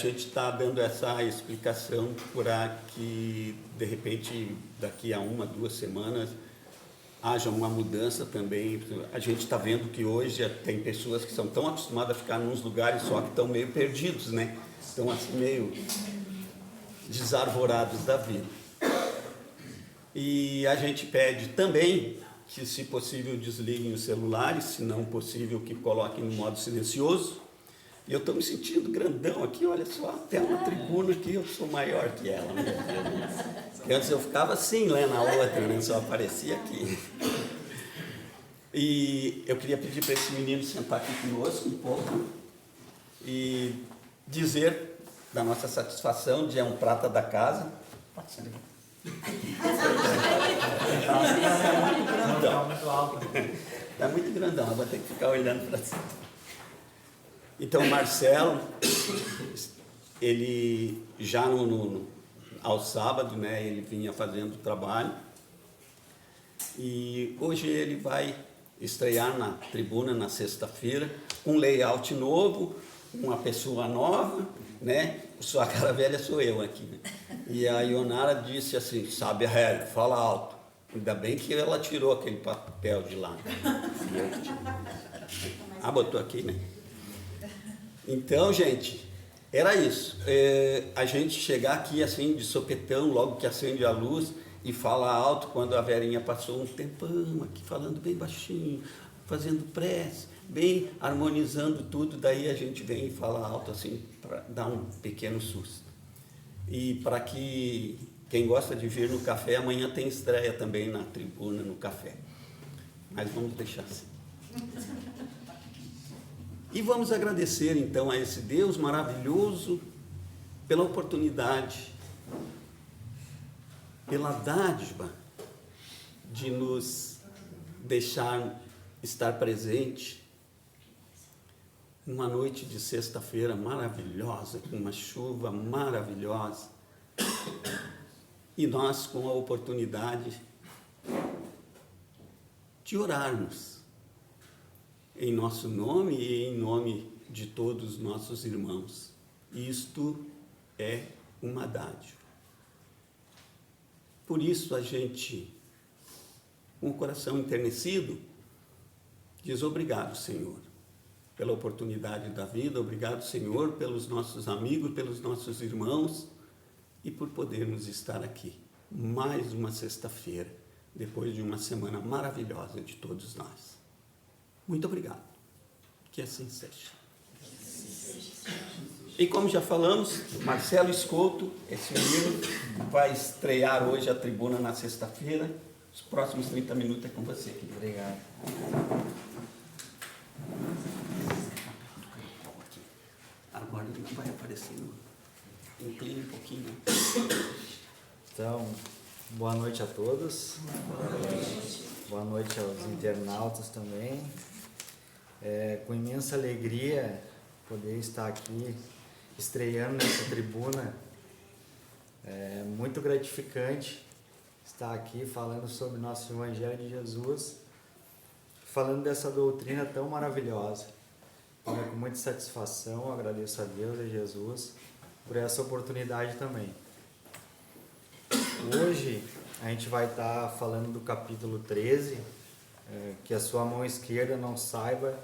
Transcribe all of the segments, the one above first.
gente está dando essa explicação para que, de repente, daqui a 1, 2 semanas, haja uma mudança também. A gente está vendo que hoje tem pessoas que são tão acostumadas a ficar nos lugares só que estão meio perdidos, né? Estão assim meio desarvorados da vida. E a gente pede também que, se possível, desliguem os celulares, se não possível, que coloquem no modo silencioso. E eu estou me sentindo grandão aqui, olha só, até uma tribuna aqui, eu sou maior que ela. Meu Deus. Porque antes eu ficava assim, lá na outra, né? Só aparecia aqui. E eu queria pedir para esse menino sentar aqui conosco um pouco e dizer da nossa satisfação de um prata da casa. Pode ser. Está muito alto. Está muito grandão, eu vou ter que ficar olhando para cima. Então, o Marcelo, ele já ao sábado, né, ele vinha fazendo trabalho, e hoje ele vai estrear na tribuna na sexta-feira, com um layout novo, uma pessoa nova, né? Só a cara velha sou eu aqui, né? E a Ionara disse assim, sabe, Harry, fala alto. Ainda bem que ela tirou aquele papel de lá. Botou aqui, né? Então, gente, era isso. A gente chegar aqui assim de sopetão, logo que acende a luz, e fala alto, quando a Verinha passou um tempão aqui falando bem baixinho, fazendo prece, bem harmonizando tudo, daí a gente vem e fala alto assim, para dar um pequeno susto. E para que quem gosta de vir no café, amanhã tem estreia também na tribuna, no café. Mas vamos deixar assim. E vamos agradecer então a esse Deus maravilhoso pela oportunidade, pela dádiva de nos deixar estar presente numa noite de sexta-feira maravilhosa, com uma chuva maravilhosa, e nós com a oportunidade de orarmos em nosso nome e em nome de todos os nossos irmãos. Isto é uma dádiva. Por isso a gente, com o coração enternecido, diz obrigado, Senhor, pela oportunidade da vida, obrigado, Senhor, pelos nossos amigos, pelos nossos irmãos e por podermos estar aqui mais uma sexta-feira, depois de uma semana maravilhosa de todos nós. Muito obrigado. Que assim seja. E como já falamos, Marcelo Escolto, esse menino, vai estrear hoje a tribuna na sexta-feira. Os próximos 30 minutos é com você, querido. Obrigado. Agora ele não vai aparecer. Inclina um pouquinho. Então, boa noite a todos. Boa noite aos internautas também. Com imensa alegria poder estar aqui estreando nessa tribuna. É muito gratificante estar aqui falando sobre o nosso Evangelho de Jesus, falando dessa doutrina tão maravilhosa. Então, com muita satisfação, agradeço a Deus e a Jesus por essa oportunidade também. Hoje a gente vai estar falando do capítulo 13, que a sua mão esquerda não saiba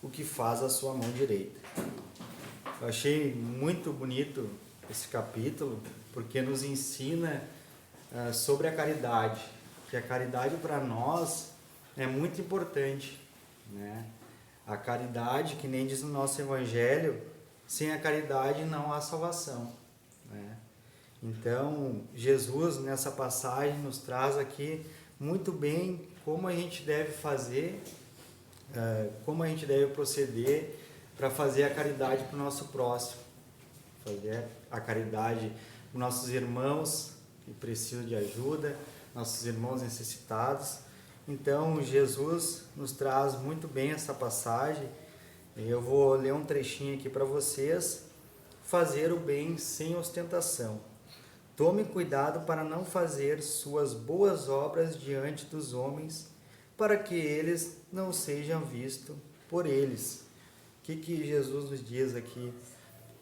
o que faz a sua mão direita. Eu achei muito bonito esse capítulo, porque nos ensina sobre a caridade, que a caridade para nós é muito importante, né? A caridade, que nem diz no nosso Evangelho, sem a caridade não há salvação, né? Então, Jesus, nessa passagem, nos traz aqui muito bem como a gente deve fazer, como a gente deve proceder para fazer a caridade para o nosso próximo, fazer a caridade para nossos irmãos que precisam de ajuda, nossos irmãos necessitados. Então, Jesus nos traz muito bem essa passagem. Eu vou ler um trechinho aqui para vocês. Fazer o bem sem ostentação. Tome cuidado para não fazer suas boas obras diante dos homens, para que eles não sejam vistos por eles. O que Jesus nos diz aqui?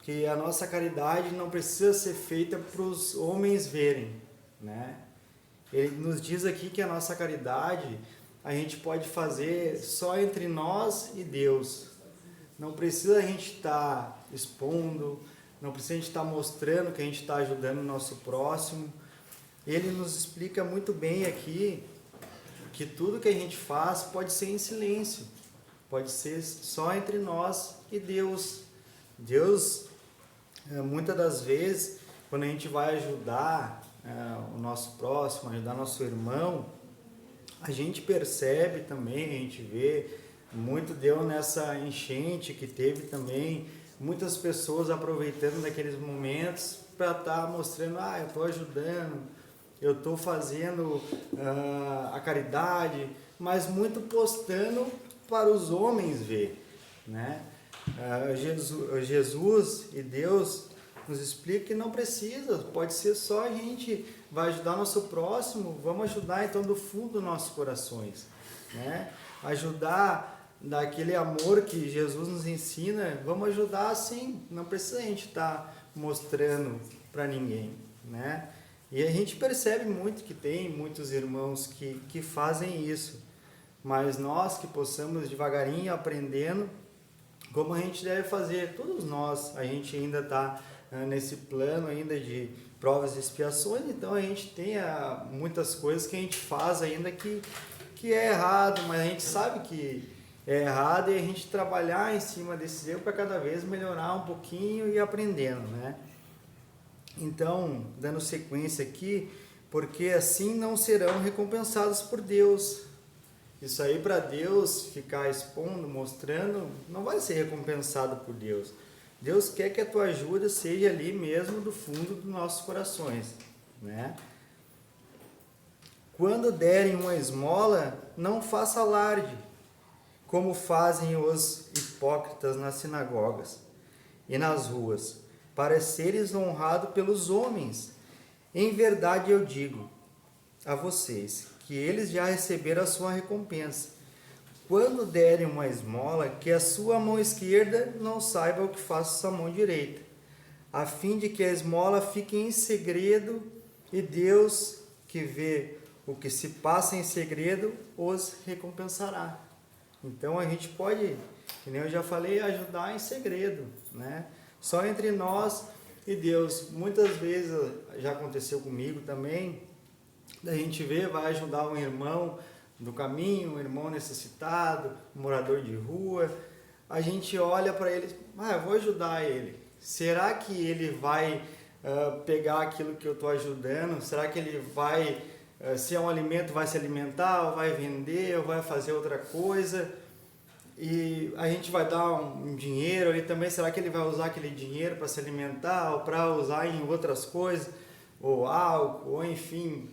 que a nossa caridade não precisa ser feita para os homens verem, né? Ele nos diz aqui que a nossa caridade a gente pode fazer só entre nós e Deus. Não precisa a gente estar expondo, não precisa a gente estar mostrando que a gente está ajudando o nosso próximo. Ele nos explica muito bem aqui que tudo que a gente faz pode ser em silêncio, pode ser só entre nós e Deus. Deus, muitas das vezes, quando a gente vai ajudar o nosso próximo, ajudar nosso irmão, a gente percebe também, a gente vê, muito deu nessa enchente que teve também, muitas pessoas aproveitando daqueles momentos para estar mostrando, eu estou ajudando, eu estou fazendo a caridade, mas muito postando para os homens ver, né? Jesus e Deus nos explica que não precisa, pode ser só a gente vai ajudar nosso próximo, vamos ajudar então do fundo dos nossos corações, né? Ajudar daquele amor que Jesus nos ensina, vamos ajudar assim, não precisa a gente estar mostrando para ninguém, né? E a gente percebe muito que tem muitos irmãos que fazem isso, mas nós que possamos devagarinho aprendendo como a gente deve fazer, todos nós, a gente ainda está nesse plano ainda de provas e expiações, então a gente tem muitas coisas que a gente faz ainda que é errado, mas a gente sabe que é errado e a gente trabalhar em cima desse erro para cada vez melhorar um pouquinho e aprendendo, né? Então, dando sequência aqui, porque assim não serão recompensados por Deus. Isso aí para Deus ficar expondo, mostrando, não vai ser recompensado por Deus. Deus quer que a tua ajuda seja ali mesmo do fundo dos nossos corações, né? Quando derem uma esmola, não faça alarde, como fazem os hipócritas nas sinagogas e nas ruas, para seres honrados pelos homens. Em verdade eu digo a vocês que eles já receberam a sua recompensa. Quando derem uma esmola, que a sua mão esquerda não saiba o que faz a sua mão direita, a fim de que a esmola fique em segredo e Deus, que vê o que se passa em segredo, os recompensará. Então a gente pode, que nem eu já falei, ajudar em segredo, né? Só entre nós e Deus. Muitas vezes já aconteceu comigo também, da gente ver, vai ajudar um irmão do caminho, um irmão necessitado, um morador de rua, a gente olha para ele, eu vou ajudar ele. Será que ele vai pegar aquilo que eu estou ajudando? Será que ele vai, se é um alimento, vai se alimentar, ou vai vender, ou vai fazer outra coisa? E a gente vai dar um dinheiro ali também, será que ele vai usar aquele dinheiro para se alimentar, ou para usar em outras coisas, ou álcool, ou enfim.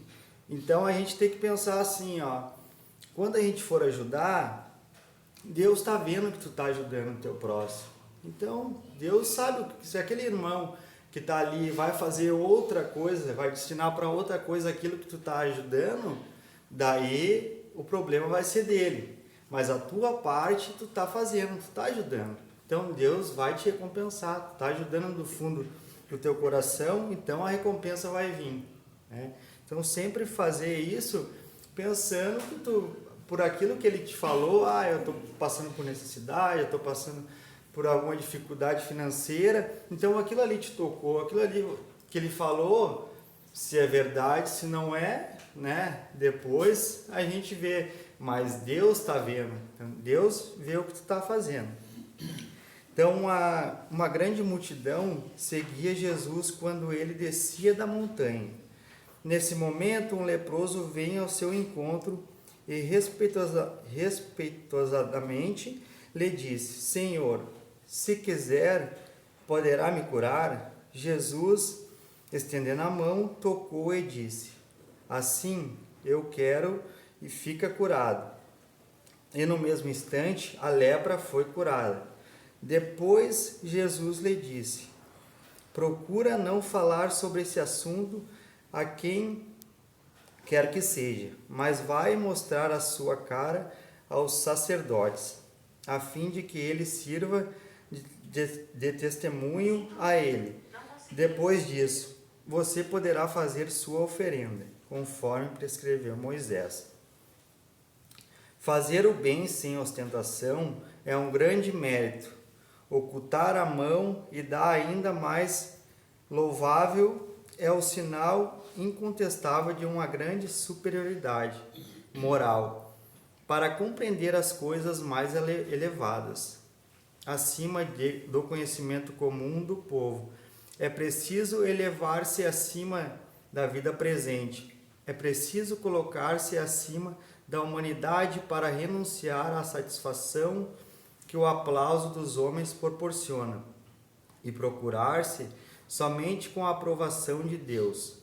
Então a gente tem que pensar assim, quando a gente for ajudar, Deus está vendo que tu está ajudando o teu próximo. Então Deus sabe se aquele irmão que está ali vai fazer outra coisa, vai destinar para outra coisa aquilo que tu está ajudando, daí o problema vai ser dele. Mas a tua parte tu está fazendo, tu está ajudando. Então Deus vai te recompensar, tu está ajudando do fundo do teu coração, então a recompensa vai vir, né? Então sempre fazer isso pensando que por aquilo que ele te falou, eu estou passando por necessidade, eu estou passando por alguma dificuldade financeira, então aquilo ali te tocou, aquilo ali que ele falou, se é verdade, se não é, né? Depois a gente vê, mas Deus está vendo, então, Deus vê o que tu está fazendo. Então uma grande multidão seguia Jesus quando ele descia da montanha. Nesse momento, um leproso vem ao seu encontro e respeitosamente lhe disse: Senhor, se quiser, poderá me curar? Jesus, estendendo a mão, tocou e disse: Assim, eu quero, e fica curado. E no mesmo instante, a lepra foi curada. Depois, Jesus lhe disse: Procura não falar sobre esse assunto a quem quer que seja, mas vai mostrar a sua cara aos sacerdotes, a fim de que ele sirva de testemunho a ele. Depois disso, você poderá fazer sua oferenda, conforme prescreveu Moisés. Fazer o bem sem ostentação é um grande mérito. Ocultar a mão e dar ainda mais louvável é o sinal incontestável de uma grande superioridade moral para compreender as coisas mais elevadas, acima do conhecimento comum do povo. É preciso elevar-se acima da vida presente. É preciso colocar-se acima da humanidade para renunciar à satisfação que o aplauso dos homens proporciona e procurar-se somente com a aprovação de Deus.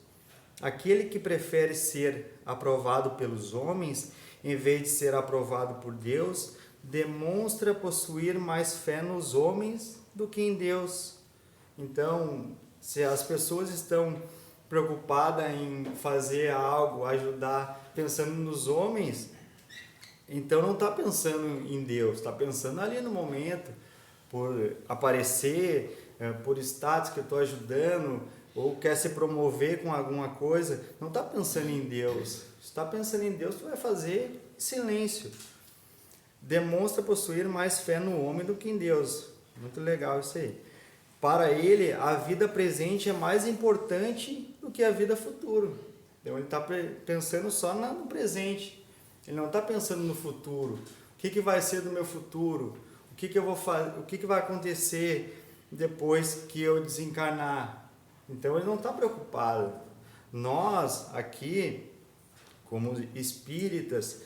Aquele que prefere ser aprovado pelos homens em vez de ser aprovado por Deus demonstra possuir mais fé nos homens do que em Deus. Então, se as pessoas estão preocupadas em fazer algo, ajudar, pensando nos homens, então não está pensando em Deus, está pensando ali no momento, por aparecer, por status que eu estou ajudando, ou quer se promover com alguma coisa, não está pensando em Deus. Se está pensando em Deus, tu vai fazer em silêncio. Demonstra possuir mais fé no homem do que em Deus. Muito legal isso aí. Para ele, a vida presente é mais importante do que a vida futura. Então ele está pensando só no presente. Ele não está pensando no futuro. O que vai ser do meu futuro? O que eu vou fazer? O que vai acontecer depois que eu desencarnar? Então ele não está preocupado. Nós aqui, como espíritas,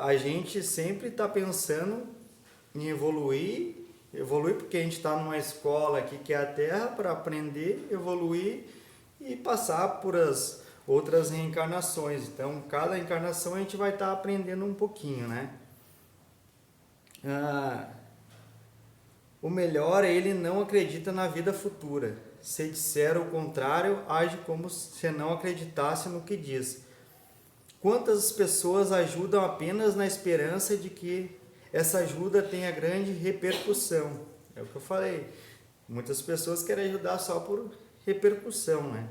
a gente sempre está pensando em evoluir porque a gente está numa escola aqui que é a Terra para aprender, evoluir e passar por as outras reencarnações. Então, cada encarnação a gente vai estar aprendendo um pouquinho, né? O melhor é ele não acredita na vida futura. Se disser o contrário, age como se não acreditasse no que diz. Quantas pessoas ajudam apenas na esperança de que essa ajuda tenha grande repercussão? É o que eu falei. Muitas pessoas querem ajudar só por repercussão, né?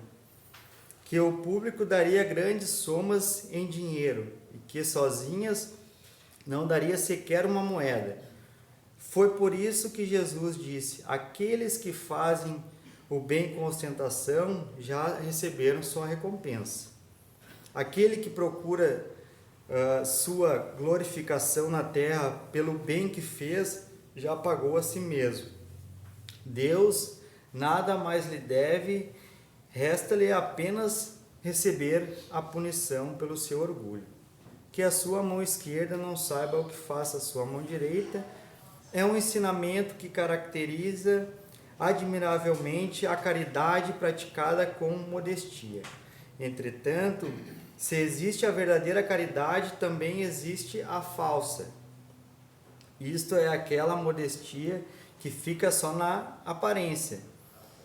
Que o público daria grandes somas em dinheiro e que sozinhas não daria sequer uma moeda. Foi por isso que Jesus disse: aqueles que fazem o bem com ostentação já receberam sua recompensa. Aquele que procura sua glorificação na terra pelo bem que fez, já pagou a si mesmo. Deus nada mais lhe deve, resta-lhe apenas receber a punição pelo seu orgulho. Que a sua mão esquerda não saiba o que faça a sua mão direita, é um ensinamento que caracteriza admiravelmente a caridade praticada com modestia. Entretanto, se existe a verdadeira caridade, também existe a falsa. Isto é aquela modestia que fica só na aparência.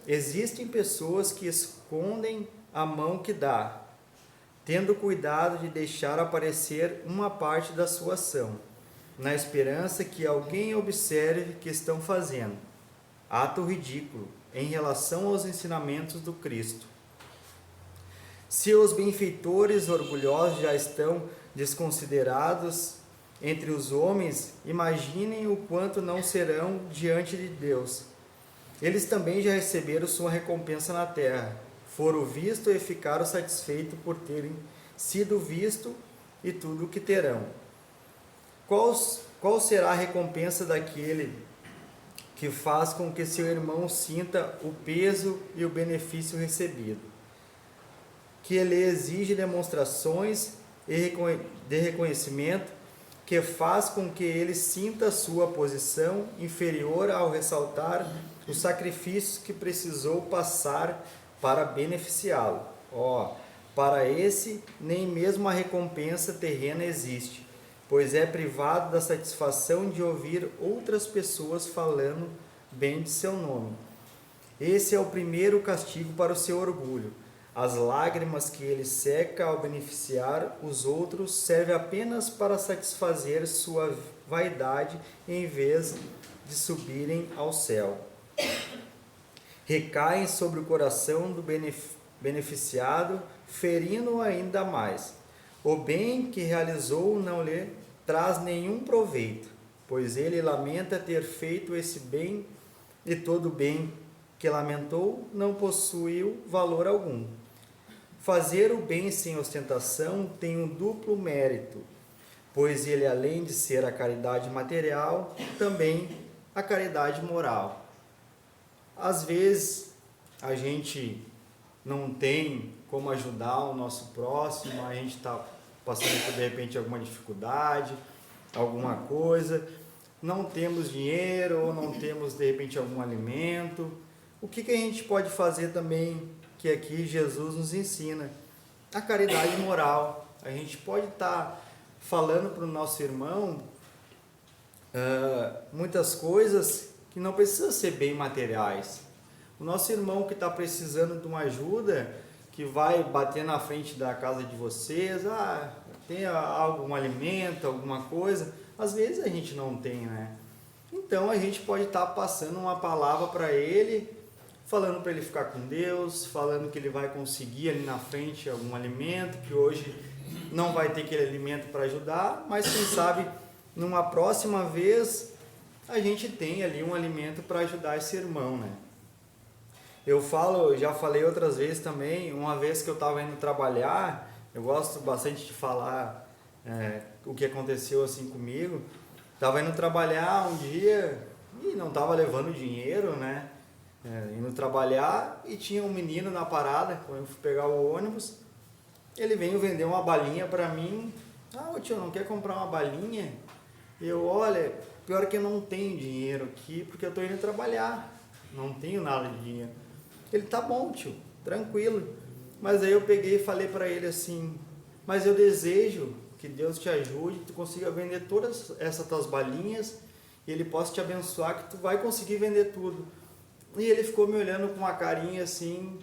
Existem pessoas que escondem a mão que dá, tendo cuidado de deixar aparecer uma parte da sua ação, na esperança que alguém observe que estão fazendo. Ato ridículo em relação aos ensinamentos do Cristo. Se os benfeitores orgulhosos já estão desconsiderados entre os homens, imaginem o quanto não serão diante de Deus. Eles também já receberam sua recompensa na terra, foram vistos e ficaram satisfeitos por terem sido vistos e tudo o que terão. Qual será a recompensa daquele que faz com que seu irmão sinta o peso e o benefício recebido? Que ele exige demonstrações de reconhecimento, que faz com que ele sinta sua posição inferior ao ressaltar os sacrifícios que precisou passar para beneficiá-lo. Para esse, nem mesmo a recompensa terrena existe, pois é privado da satisfação de ouvir outras pessoas falando bem de seu nome. Esse é o primeiro castigo para o seu orgulho. As lágrimas que ele seca ao beneficiar os outros servem apenas para satisfazer sua vaidade em vez de subirem ao céu. Recaem sobre o coração do beneficiado, ferindo-o ainda mais. O bem que realizou não lhe traz nenhum proveito, pois ele lamenta ter feito esse bem, e todo o bem que lamentou não possuiu valor algum. Fazer o bem sem ostentação tem um duplo mérito, pois ele, além de ser a caridade material, também a caridade moral. Às vezes a gente não tem como ajudar o nosso próximo, a gente está passando por, de repente, alguma dificuldade, alguma coisa, não temos dinheiro ou não temos, de repente, algum alimento. O que a gente pode fazer também, que aqui Jesus nos ensina? A caridade moral. A gente pode estar falando para o nosso irmão muitas coisas que não precisam ser bem materiais. O nosso irmão que está precisando de uma ajuda, que vai bater na frente da casa de vocês, tem algum alimento, alguma coisa, às vezes a gente não tem, né? Então a gente pode estar passando uma palavra para ele, falando para ele ficar com Deus, falando que ele vai conseguir ali na frente algum alimento, que hoje não vai ter aquele alimento para ajudar, mas quem sabe numa próxima vez a gente tem ali um alimento para ajudar esse irmão, né? Eu já falei outras vezes também, uma vez que eu estava indo trabalhar, eu gosto bastante de falar o que aconteceu assim comigo. Estava indo trabalhar um dia e não estava levando dinheiro, né? Indo trabalhar, e tinha um menino na parada, quando eu fui pegar o ônibus, ele veio vender uma balinha para mim. Ô tio, não quer comprar uma balinha? Eu, olha, pior que eu não tenho dinheiro aqui, porque eu estou indo trabalhar, não tenho nada de dinheiro. Ele, tá bom tio, tranquilo. Mas aí eu peguei e falei para ele assim, mas eu desejo que Deus te ajude, tu consiga vender todas essas tuas balinhas, e Ele possa te abençoar, que tu vai conseguir vender tudo. E ele ficou me olhando com uma carinha assim,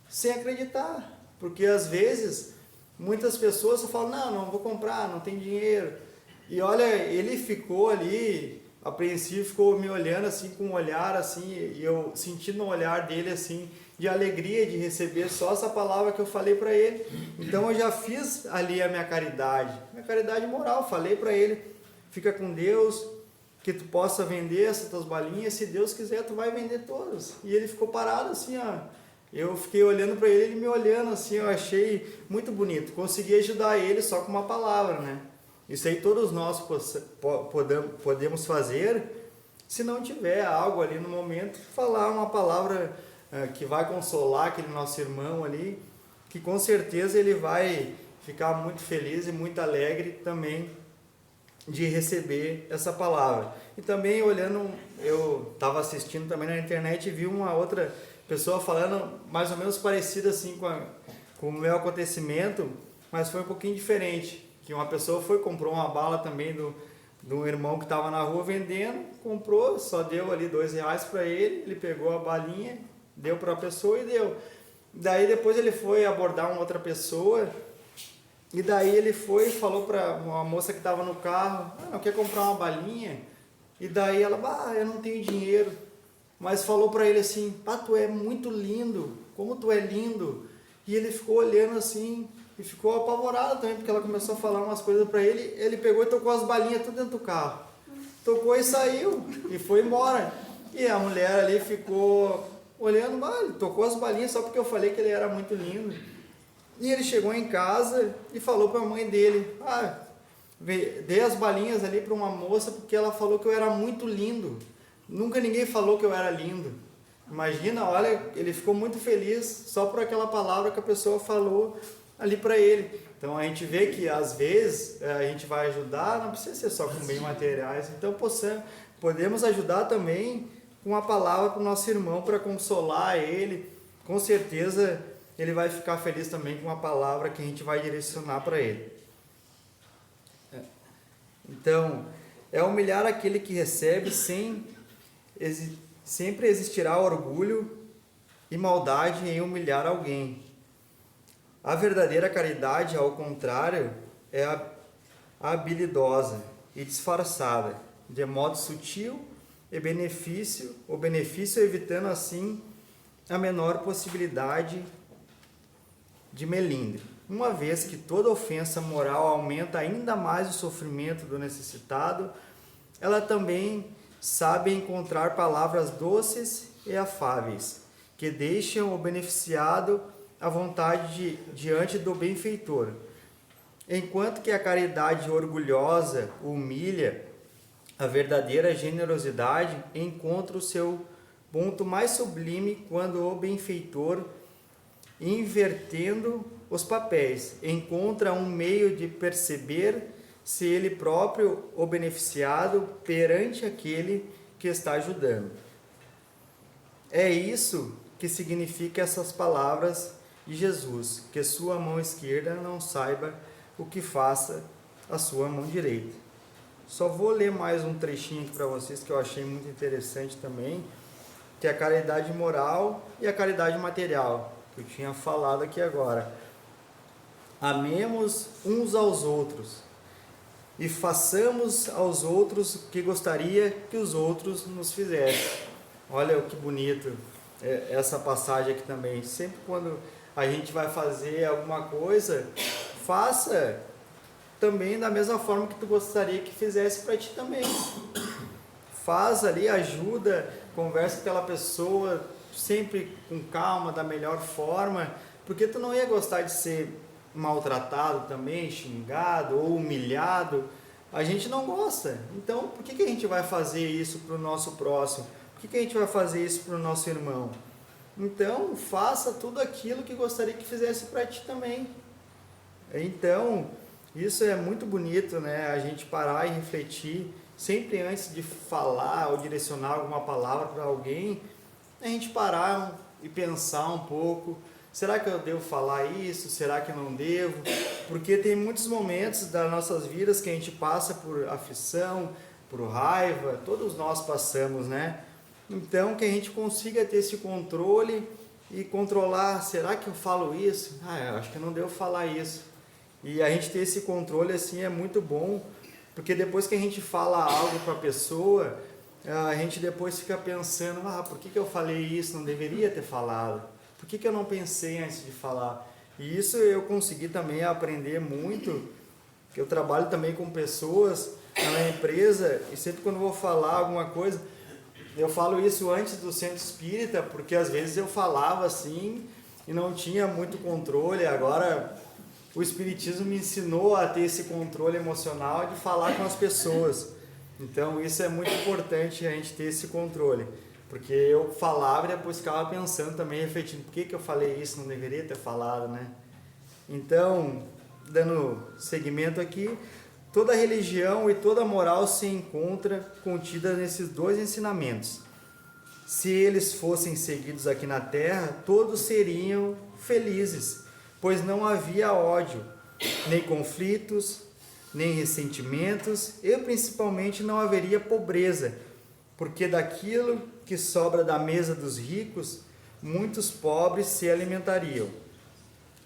sem acreditar, porque às vezes muitas pessoas só falam, não vou comprar, não tem dinheiro. E olha, ele ficou ali, apreensivo, ficou me olhando assim, com um olhar assim, e eu sentindo no olhar dele assim, de alegria de receber só essa palavra que eu falei para ele. Então eu já fiz ali a minha caridade moral, falei para ele, fica com Deus, que tu possa vender essas tuas balinhas, se Deus quiser tu vai vender todas. E ele ficou parado assim, eu fiquei olhando para ele, ele me olhando assim, eu achei muito bonito, consegui ajudar ele só com uma palavra, né? Isso aí todos nós podemos fazer, se não tiver algo ali no momento, falar uma palavra que vai consolar aquele nosso irmão ali, que com certeza ele vai ficar muito feliz e muito alegre também de receber essa palavra. E também olhando, eu estava assistindo também na internet e vi uma outra pessoa falando mais ou menos parecida assim com o meu acontecimento, mas foi um pouquinho diferente, que uma pessoa comprou uma bala também do irmão que estava na rua vendendo, comprou, só deu ali R$2 para ele pegou a balinha, deu para a pessoa e deu. Daí depois ele foi abordar uma outra pessoa, e daí ele foi e falou para uma moça que estava no carro, não quer comprar uma balinha? E daí ela, eu não tenho dinheiro. Mas falou para ele assim, tu é muito lindo, como tu é lindo. E ele ficou olhando assim, e ficou apavorado também, porque ela começou a falar umas coisas para ele. Ele pegou e tocou as balinhas tudo dentro do carro. Tocou e saiu, e foi embora. E a mulher ali ficou olhando, ele tocou as balinhas só porque eu falei que ele era muito lindo. E ele chegou em casa e falou para a mãe dele, dei as balinhas ali para uma moça porque ela falou que eu era muito lindo. Nunca ninguém falou que eu era lindo. Imagina, olha, ele ficou muito feliz só por aquela palavra que a pessoa falou ali para ele. Então a gente vê que às vezes a gente vai ajudar, não precisa ser só com bens materiais. Então podemos ajudar também com uma palavra para o nosso irmão, para consolar ele. Com certeza ele vai ficar feliz também com uma palavra que a gente vai direcionar para ele. Então, é humilhar aquele que recebe, sempre existirá orgulho e maldade em humilhar alguém. A verdadeira caridade, ao contrário, é habilidosa e disfarçada, de modo sutil, o benefício evitando assim a menor possibilidade de melindre, uma vez que toda ofensa moral aumenta ainda mais o sofrimento do necessitado. Ela também sabe encontrar palavras doces e afáveis, que deixam o beneficiado à vontade diante do benfeitor. Enquanto que a caridade orgulhosa humilha, a verdadeira generosidade encontra o seu ponto mais sublime quando o benfeitor, invertendo os papéis, encontra um meio de perceber se ele próprio o beneficiado perante aquele que está ajudando. É isso que significa essas palavras de Jesus, que sua mão esquerda não saiba o que faça a sua mão direita. Só vou ler mais um trechinho aqui para vocês que eu achei muito interessante também, que é a caridade moral e a caridade material, que eu tinha falado aqui agora. Amemos uns aos outros e façamos aos outros o que gostaria que os outros nos fizessem. Olha que bonito essa passagem aqui também. Sempre quando a gente vai fazer alguma coisa, faça também da mesma forma que tu gostaria que fizesse para ti também. Faz ali, ajuda, conversa com aquela pessoa, sempre com calma, da melhor forma, porque tu não ia gostar de ser maltratado também, xingado ou humilhado. A gente não gosta. Então, por que a gente vai fazer isso para o nosso próximo? Por que a gente vai fazer isso para o nosso irmão? Então, faça tudo aquilo que gostaria que fizesse para ti também. Então, isso é muito bonito, né? A gente parar e refletir, sempre antes de falar ou direcionar alguma palavra para alguém, a gente parar e pensar um pouco. Será que eu devo falar isso? Será que eu não devo? Porque tem muitos momentos das nossas vidas que a gente passa por aflição, por raiva, todos nós passamos, né? Então, que a gente consiga ter esse controle e controlar, será que eu falo isso? Eu acho que não devo falar isso. E a gente ter esse controle assim é muito bom, porque depois que a gente fala algo para a pessoa, a gente depois fica pensando, por que eu falei isso? Não deveria ter falado. Por que eu não pensei antes de falar? E isso eu consegui também aprender muito, que eu trabalho também com pessoas na minha empresa, e sempre quando eu vou falar alguma coisa, eu falo isso antes do centro espírita, porque às vezes eu falava assim e não tinha muito controle. Agora o espiritismo me ensinou a ter esse controle emocional de falar com as pessoas. Então isso é muito importante, a gente ter esse controle. Porque eu falava e depois ficava pensando também, refletindo, por que eu falei isso, não deveria ter falado, né? Então, dando seguimento aqui, toda religião e toda moral se encontra contida nesses dois ensinamentos. Se eles fossem seguidos aqui na Terra, todos seriam felizes, pois não havia ódio, nem conflitos, nem ressentimentos, e principalmente não haveria pobreza, porque daquilo que sobra da mesa dos ricos, muitos pobres se alimentariam.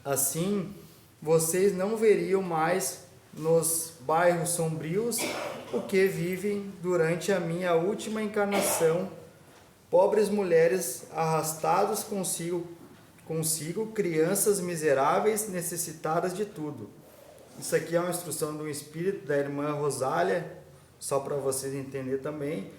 Assim, vocês não veriam mais nos bairros sombrios o que vivem durante a minha última encarnação, pobres mulheres arrastados consigo crianças miseráveis necessitadas de tudo. Isso aqui é uma instrução do espírito da irmã Rosália, só para vocês entenderem também.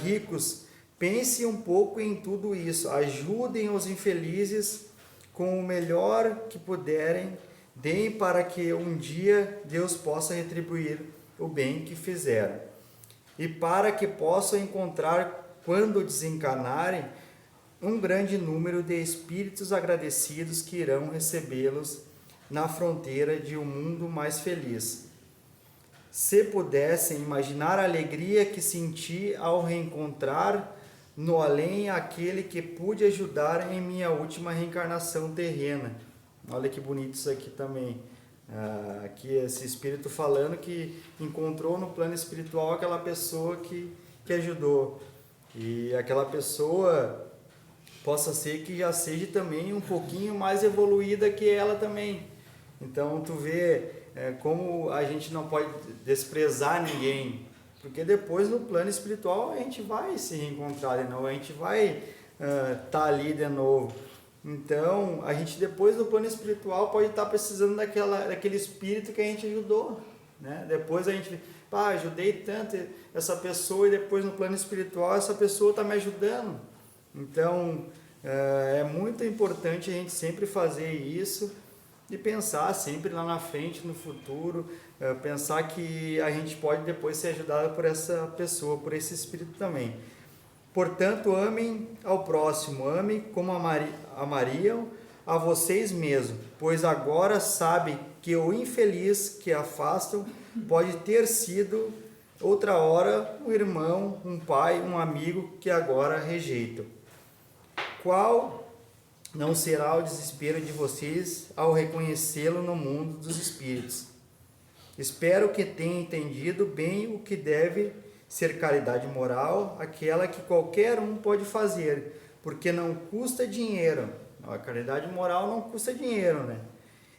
Ricos, pensem um pouco em tudo isso, ajudem os infelizes com o melhor que puderem, deem para que um dia Deus possa retribuir o bem que fizeram. E para que possam encontrar, quando desencarnarem, um grande número de espíritos agradecidos que irão recebê-los na fronteira de um mundo mais feliz. Se pudessem imaginar a alegria que senti ao reencontrar no além aquele que pude ajudar em minha última reencarnação terrena. Olha que bonito isso aqui também. Aqui esse espírito falando que encontrou no plano espiritual aquela pessoa que ajudou. E aquela pessoa possa ser que já seja também um pouquinho mais evoluída que ela também. Então tu vê como a gente não pode desprezar ninguém. Porque depois no plano espiritual a gente vai se reencontrar de novo, a gente vai estar ali de novo. Então, a gente depois no plano espiritual pode estar precisando daquele espírito que a gente ajudou, né? Depois a gente, ajudei tanto essa pessoa e depois no plano espiritual essa pessoa está me ajudando. Então, é muito importante a gente sempre fazer isso e pensar sempre lá na frente, no futuro, pensar que a gente pode depois ser ajudado por essa pessoa, por esse espírito também. Portanto, amem ao próximo, amem como amariam a vocês mesmos, pois agora sabem que o infeliz que afastam pode ter sido outra hora um irmão, um pai, um amigo que agora rejeitam. Qual não será o desespero de vocês ao reconhecê-lo no mundo dos espíritos? Espero que tenha entendido bem o que deve ser caridade moral, aquela que qualquer um pode fazer, porque não custa dinheiro. A caridade moral não custa dinheiro, né?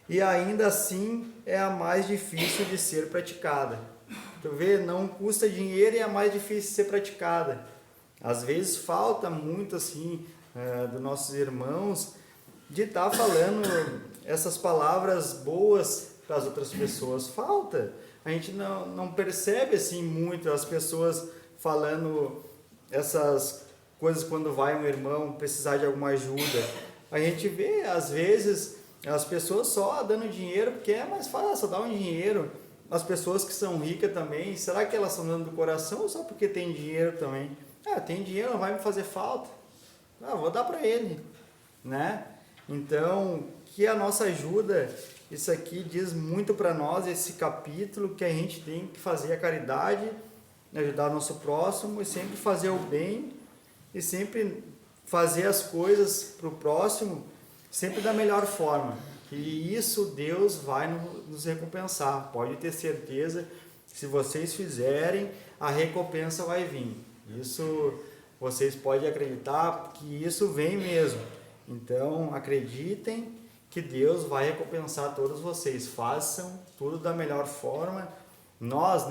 E ainda assim é a mais difícil de ser praticada. Tu vê, não custa dinheiro e é a mais difícil de ser praticada. Às vezes falta muito assim dos nossos irmãos de estar falando essas palavras boas para as outras pessoas. Falta. A gente não percebe assim muito as pessoas falando essas coisas quando vai um irmão precisar de alguma ajuda. A gente vê, às vezes, as pessoas só dando dinheiro porque é mais fácil dar um dinheiro. As pessoas que são ricas também, será que elas estão dando do coração ou só porque tem dinheiro também? Tem dinheiro, não vai me fazer falta. Vou dar para ele, né? Então, que a nossa ajuda, isso aqui diz muito para nós, esse capítulo, que a gente tem que fazer a caridade, ajudar o nosso próximo e sempre fazer o bem e sempre fazer as coisas para o próximo, sempre da melhor forma. E isso Deus vai nos recompensar, pode ter certeza, se vocês fizerem, a recompensa vai vir. Isso vocês podem acreditar que isso vem mesmo. Então, acreditem que Deus vai recompensar todos vocês. Façam tudo da melhor forma. Nós,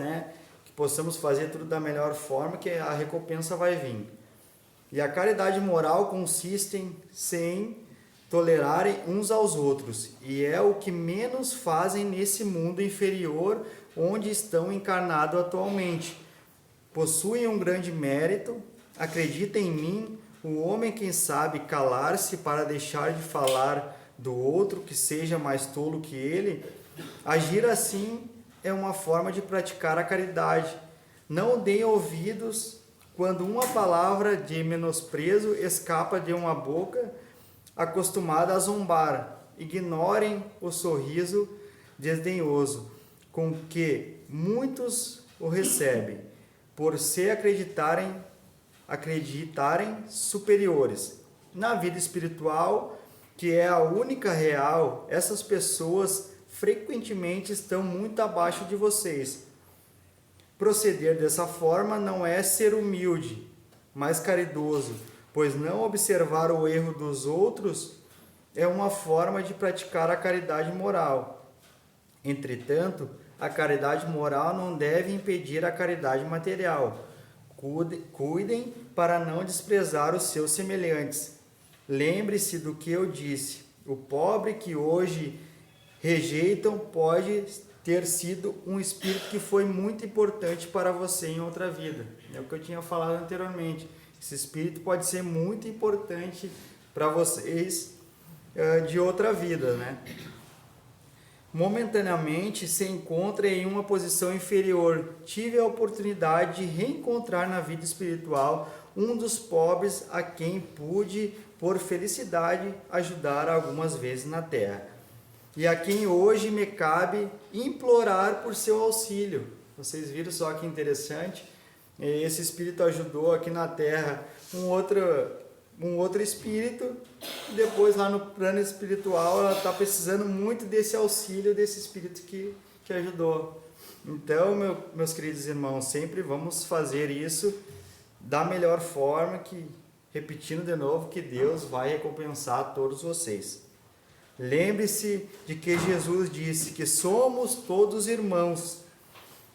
que possamos fazer tudo da melhor forma, que a recompensa vai vir. E a caridade moral consiste em tolerarem uns aos outros. E é o que menos fazem nesse mundo inferior onde estão encarnados atualmente. Possuem um grande mérito. Acreditem em mim, o homem quem sabe calar-se para deixar de falar do outro que seja mais tolo que ele, agir assim é uma forma de praticar a caridade. Não deem ouvidos quando uma palavra de menosprezo escapa de uma boca acostumada a zombar. Ignorem o sorriso desdenhoso com que muitos o recebem, por se acreditarem superiores. Na vida espiritual, que é a única real, essas pessoas frequentemente estão muito abaixo de vocês. Proceder dessa forma não é ser humilde, mas caridoso, pois não observar o erro dos outros é uma forma de praticar a caridade moral. Entretanto, a caridade moral não deve impedir a caridade material. Cuidem para não desprezar os seus semelhantes. Lembre-se do que eu disse. O pobre que hoje rejeitam pode ter sido um espírito que foi muito importante para você em outra vida. É o que eu tinha falado anteriormente. Esse espírito pode ser muito importante para vocês de outra vida, Momentaneamente se encontra em uma posição inferior. Tive a oportunidade de reencontrar na vida espiritual um dos pobres a quem pude, por felicidade, ajudar algumas vezes na terra. E a quem hoje me cabe implorar por seu auxílio. Vocês viram só que interessante? Esse espírito ajudou aqui na terra um outro espírito, e depois lá no plano espiritual ela está precisando muito desse auxílio desse espírito que ajudou. Então, meus queridos irmãos, sempre vamos fazer isso da melhor forma, repetindo de novo, que Deus vai recompensar todos vocês. Lembre-se de que Jesus disse que somos todos irmãos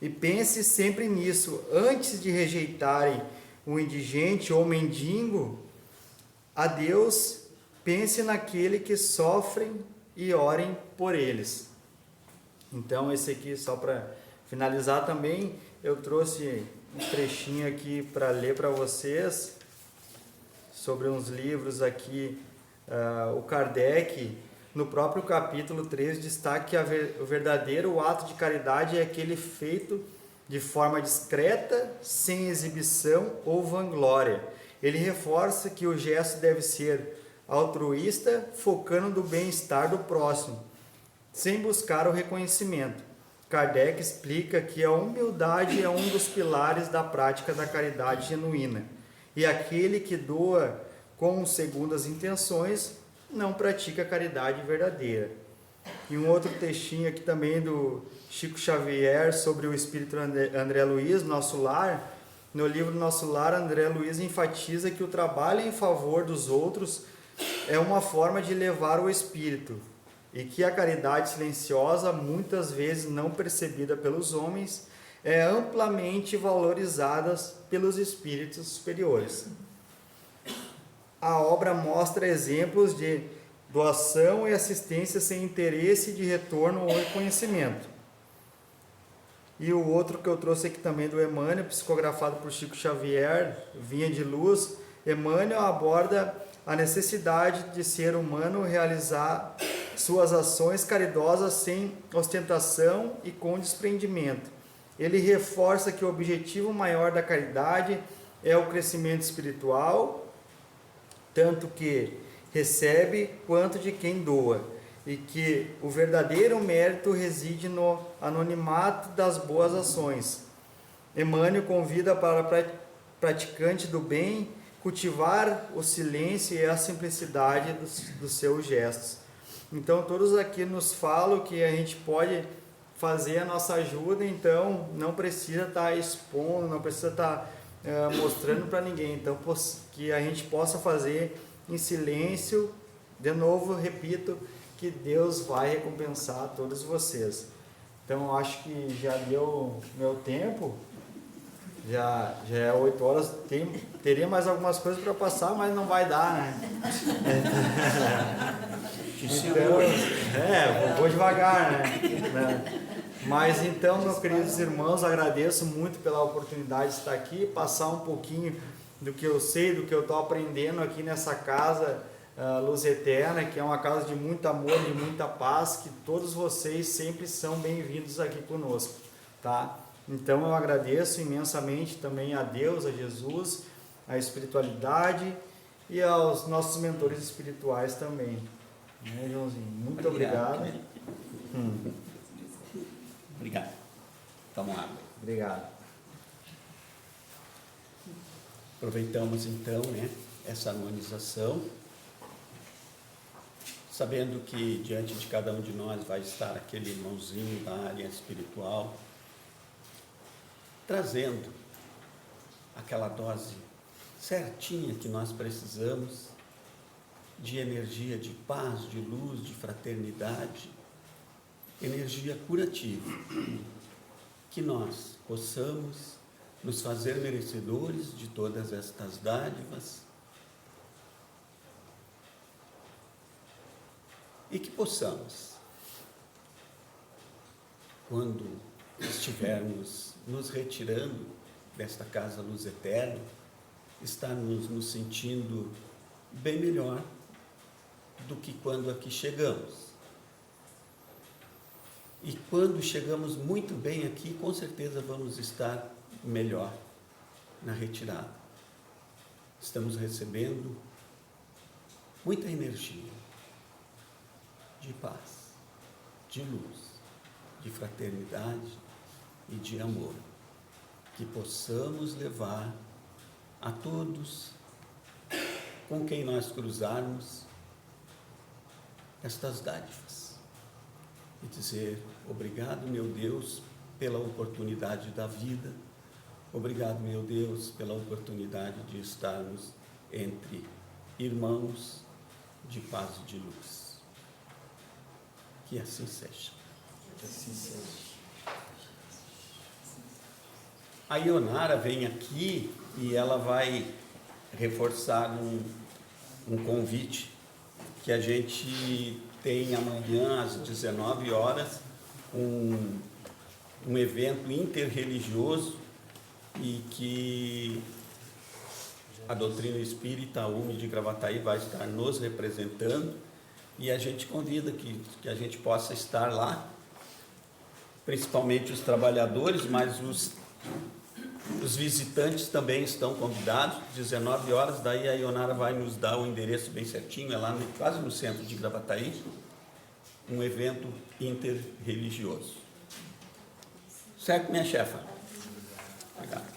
E pense sempre nisso, antes de rejeitarem o indigente ou mendigo, a Deus, pense naquele que sofrem e orem por eles. Então, esse aqui, só para finalizar também, eu trouxe um trechinho aqui para ler para vocês, sobre uns livros aqui. O Kardec, no próprio capítulo 3, destaca que o verdadeiro ato de caridade é aquele feito de forma discreta, sem exibição ou vanglória. Ele reforça que o gesto deve ser altruísta, focando no bem-estar do próximo, sem buscar o reconhecimento. Kardec explica que a humildade é um dos pilares da prática da caridade genuína, e aquele que doa com segundas intenções não pratica a caridade verdadeira. E um outro textinho aqui também do Chico Xavier sobre o espírito André Luiz, Nosso Lar. No livro Nosso Lar, André Luiz enfatiza que o trabalho em favor dos outros é uma forma de elevar o espírito, e que a caridade silenciosa, muitas vezes não percebida pelos homens, é amplamente valorizada pelos espíritos superiores. A obra mostra exemplos de doação e assistência sem interesse de retorno ou reconhecimento. E o outro que eu trouxe aqui também do Emmanuel, psicografado por Chico Xavier, Vinha de Luz. Emmanuel aborda a necessidade de ser humano realizar suas ações caridosas sem ostentação e com desprendimento. Ele reforça que o objetivo maior da caridade é o crescimento espiritual, tanto que recebe quanto de quem doa, e que o verdadeiro mérito reside no anonimato das boas ações. Emmanuel convida para praticante do bem cultivar o silêncio e a simplicidade dos seus gestos. Então, todos aqui nos falam que a gente pode fazer a nossa ajuda, então não precisa estar expondo, não precisa estar mostrando para ninguém. Então, que a gente possa fazer em silêncio. De novo, repito, que Deus vai recompensar todos vocês. Então, eu acho que já deu meu tempo. Já é 8 horas, teria mais algumas coisas para passar, mas não vai dar, né? Então, vou devagar, né? Mas então, meus queridos irmãos, agradeço muito pela oportunidade de estar aqui, passar um pouquinho do que eu sei, do que eu estou aprendendo aqui nessa casa Luz Eterna, que é uma casa de muito amor, de muita paz, que todos vocês sempre são bem-vindos aqui conosco, tá? Então eu agradeço imensamente também a Deus, a Jesus, a espiritualidade e aos nossos mentores espirituais também. Né, Joãozinho? Muito obrigado. Obrigado. Toma água. Obrigado. Aproveitamos então, né, essa harmonização, sabendo que diante de cada um de nós vai estar aquele irmãozinho da área espiritual, trazendo aquela dose certinha que nós precisamos de energia, de paz, de luz, de fraternidade, energia curativa, que nós possamos nos fazer merecedores de todas estas dádivas e que possamos, quando estivermos nos retirando desta casa Luz Eterna, estarmos nos sentindo bem melhor do que quando aqui chegamos. E quando chegamos muito bem aqui, com certeza vamos estar melhor na retirada. Estamos recebendo muita energia de paz, de luz, de fraternidade e de amor, que possamos levar a todos com quem nós cruzarmos estas dádivas e dizer: obrigado, meu Deus, pela oportunidade da vida, obrigado, meu Deus, pela oportunidade de estarmos entre irmãos de paz e de luz. Que assim seja. Que assim seja. A Ionara vem aqui e ela vai reforçar um convite que a gente tem amanhã às 19 horas, um evento interreligioso, e que a doutrina espírita, a UME de Gravataí, vai estar nos representando, e a gente convida que a gente possa estar lá, principalmente os trabalhadores, mas os visitantes também estão convidados, 19 horas, daí a Ionara vai nos dar o endereço bem certinho, é lá quase no centro de Gravataí, um evento interreligioso. Certo, minha chefa? Obrigado.